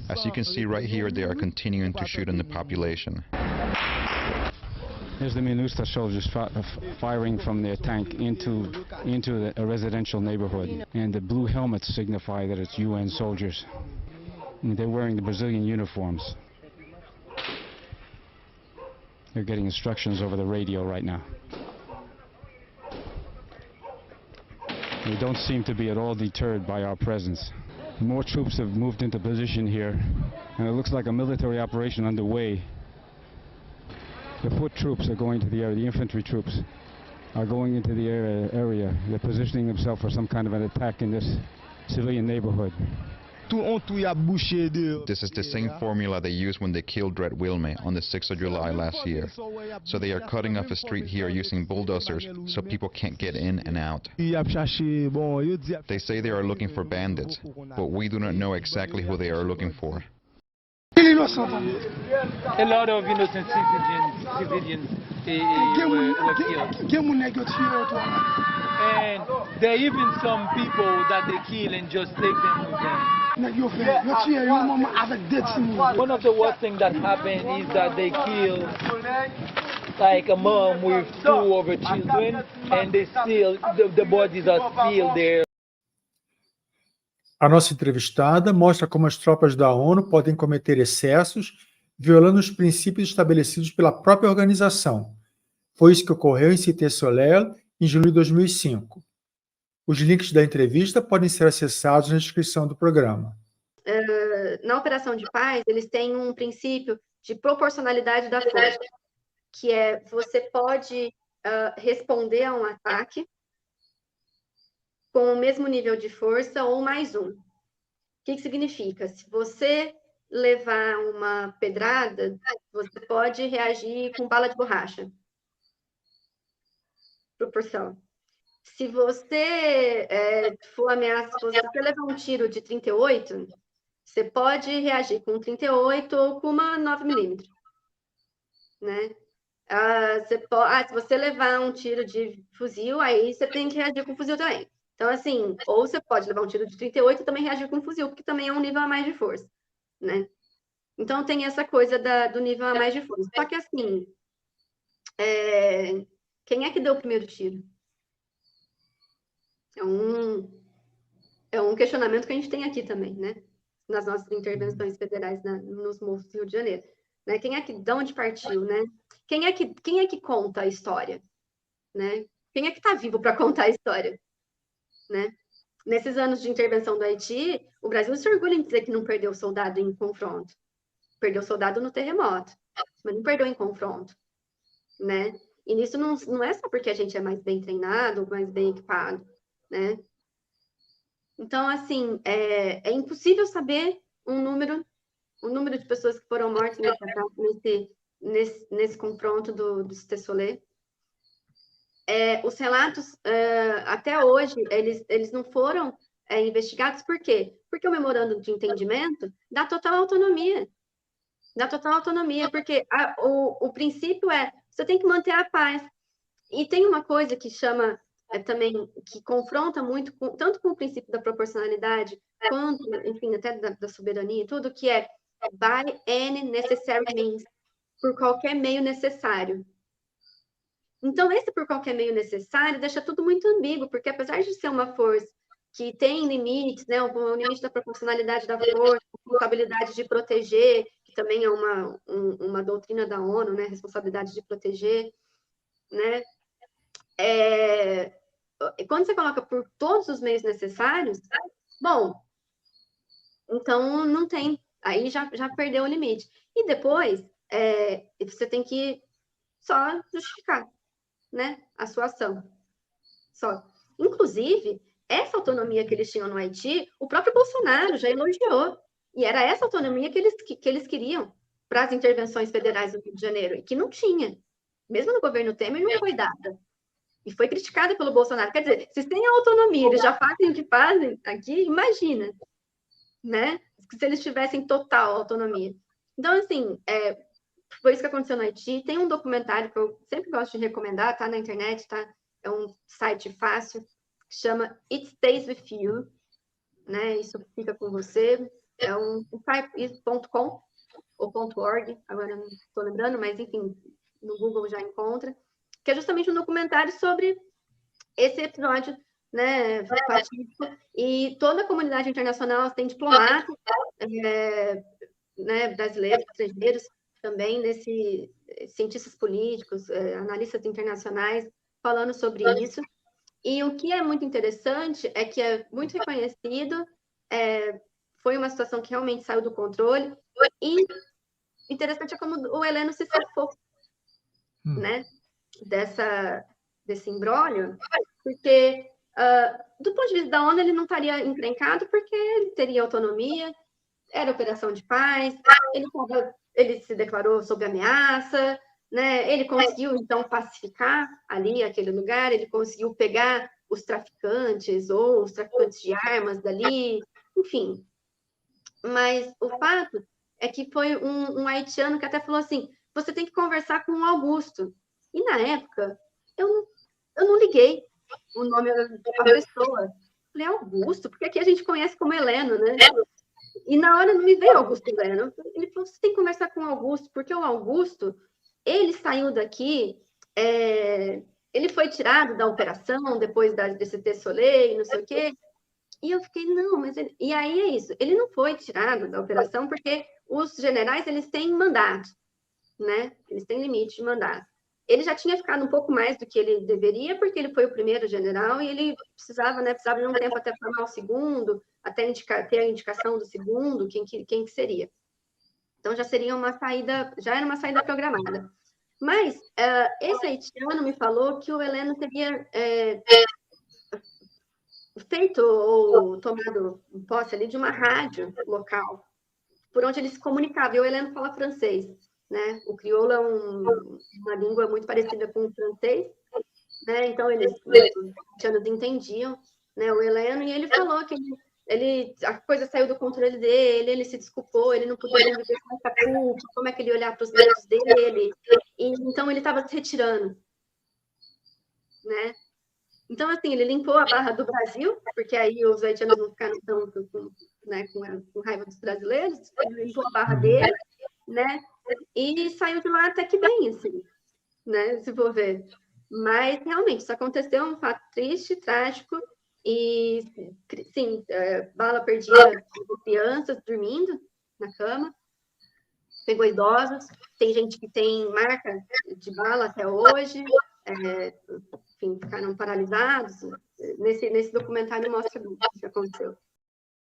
As you can see right here, they are continuing to shoot on the population. Here's the MINUSTA soldiers firing from their tank into a residential neighborhood. And the blue helmets signify that it's UN soldiers. And they're wearing the Brazilian uniforms. They're getting instructions over the radio right now. They don't seem to be at all deterred by our presence. More troops have moved into position here, and it looks like a military operation underway. The foot troops are going to the area, the infantry troops are going into the area. They're positioning themselves for some kind of an attack in this civilian neighborhood. This is the same formula they used when they killed Red Wilme on the 6th of July last year. So they are cutting off a street here using bulldozers so people can't get in and out. They say they are looking for bandits, but we do not know exactly who they are looking for. A lot of innocent civilians were killed. And there are even some people that they kill and just take them with them. One of the worst things that happened is that they kill like a mom with 2 of her children, and they still, the bodies are still there. A nossa entrevistada mostra como as tropas da ONU podem cometer excessos, violando os princípios estabelecidos pela própria organização. Foi isso que ocorreu em Cité Soleil, em julho de 2005. Os links da entrevista podem ser acessados na descrição do programa. Na operação de paz, eles têm um princípio de proporcionalidade da força, que é você pode responder a um ataque com o mesmo nível de força ou mais um. O que significa? Se você levar uma pedrada, você pode reagir com bala de borracha. Proporção. Se você for ameaçado, se você levar um tiro de 38, você pode reagir com 38 ou com uma 9mm. Né? Se você levar um tiro de fuzil, aí você tem que reagir com fuzil também. Então, assim, ou você pode levar um tiro de 38 e também reagir com fuzil, porque também é um nível a mais de força, né? Então, tem essa coisa do nível a mais de força. Só que, assim, quem é que deu o primeiro tiro? É um questionamento que a gente tem aqui também, né? Nas nossas intervenções federais nos morros do Rio de Janeiro. Né? De onde partiu, né? Quem é que conta a história? Né? Quem é que está vivo para contar a história? Né? Nesses anos de intervenção do Haiti, o Brasil se orgulha em dizer que não perdeu soldado em confronto. Perdeu soldado no terremoto, mas não perdeu em confronto. Né? E isso não é só porque a gente é mais bem treinado, mais bem equipado. Né? Então, assim, é impossível saber o número de pessoas que foram mortas nesse confronto do Cité Soleil. Os relatos, até hoje, eles não foram investigados. Por quê? Porque o memorando de entendimento dá total autonomia. Dá total autonomia, porque o princípio você tem que manter a paz. E tem uma coisa que chama também, que confronta muito, tanto com o princípio da proporcionalidade, quanto, enfim, até da soberania e tudo, que é by any necessary means, por qualquer meio necessário. Então, esse por qualquer meio necessário deixa tudo muito ambíguo, porque apesar de ser uma força que tem limites, né, o limite da proporcionalidade da força, a responsabilidade de proteger, que também é uma doutrina da ONU, né, responsabilidade de proteger, né, quando você coloca por todos os meios necessários, bom, então não tem, aí já perdeu o limite. E depois, você tem que só justificar, né, a sua ação. Só. Inclusive, essa autonomia que eles tinham no Haiti, o próprio Bolsonaro já elogiou. E era essa autonomia que eles queriam para as intervenções federais do Rio de Janeiro, e que não tinha. Mesmo no governo Temer, não foi dada. E foi criticada pelo Bolsonaro. Quer dizer, se têm autonomia, eles já fazem o que fazem aqui, imagina, né? Se eles tivessem total autonomia. Então, assim, foi isso que aconteceu no Haiti. Tem um documentário que eu sempre gosto de recomendar, tá na internet, tá? É um site fácil, que chama It Stays With You, né? Isso fica com você. um site.com ou .org, agora não estou lembrando, mas enfim, no Google já encontra, que é justamente um documentário sobre esse episódio, né, fatídico, e toda a comunidade internacional tem diplomatas, né, brasileiros, estrangeiros, também cientistas políticos, analistas internacionais falando sobre isso. E o que é muito interessante é que é muito reconhecido, foi uma situação que realmente saiu do controle, e interessante é como o Heleno se safou, né, desse imbróglio, porque do ponto de vista da ONU ele não estaria encrencado porque ele teria autonomia, era operação de paz, ele se declarou sob ameaça, né? Ele conseguiu, então, pacificar ali aquele lugar, ele conseguiu pegar os traficantes ou os traficantes de armas dali, enfim. Mas o fato é que foi um haitiano que até falou assim, você tem que conversar com o Augusto. E, na época, eu não liguei o nome da pessoa. Falei, Augusto? Porque aqui a gente conhece como Heleno, né? E na hora não me veio Augusto Heleno. Ele falou, você tem que conversar com o Augusto, porque o Augusto, ele saiu daqui, ele foi tirado da operação depois desse Tessolé e não sei o quê. E eu fiquei, não, mas... E aí é isso, ele não foi tirado da operação porque os generais, eles têm mandato, né? Eles têm limite de mandato. Ele já tinha ficado um pouco mais do que ele deveria, porque ele foi o primeiro general e ele precisava de um tempo até formar o segundo, até ter a indicação do segundo, quem que seria. Então, já era uma saída programada. Mas esse haitiano me falou que o Heleno teria feito ou tomado posse ali de uma rádio local, por onde ele se comunicava. E o Heleno fala francês, né? O crioulo é uma língua muito parecida com o francês, né? Então, os haitianos entendiam, né, o Heleno, e ele falou que a coisa saiu do controle dele, ele se desculpou, ele não podia viver com essa culpa, como é que ele ia olhar para os netos dele, e então ele estava se retirando, né? Então, assim, ele limpou a barra do Brasil, porque aí os haitianos não ficaram tão com raiva dos brasileiros, ele limpou a barra dele, né? E saiu de lá até que bem, assim, né? Se for ver. Mas, realmente, isso aconteceu, um fato triste, trágico, e, sim, bala perdida com crianças dormindo na cama, pegou idosos, tem gente que tem marca de bala até hoje, enfim, ficaram paralisados. Nesse documentário mostra o que aconteceu.